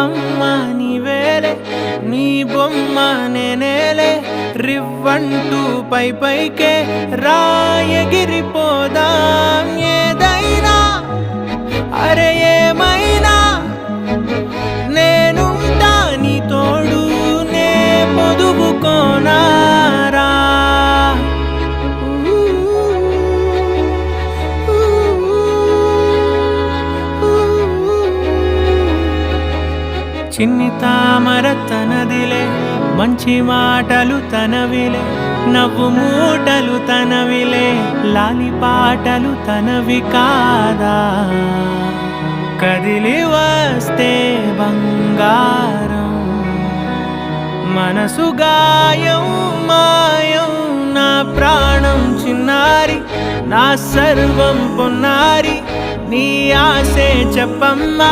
అమ్మ నీవేలే, నీ బొమ్మ నేనేలే, రివ్వంటూ పై పైకే రాయగిరిపోదాం. ఏదైనా అరే ఏమైనా నేనుంటా నీ తోడు, నే పొదుపుకోనారా. చిన్ని తామర తనదిలే, మంచి మాటలు తనవిలే, నవ్వు మూటలు తనవిలే, లాలి పాటలు తనవి కాదా. కదిలి వస్తే బంగారం, మనసు గాయం మాయం, నా ప్రాణం చిన్నారి, నా సర్వం పొన్నారి, నీ ఆశే చెప్పమ్మా.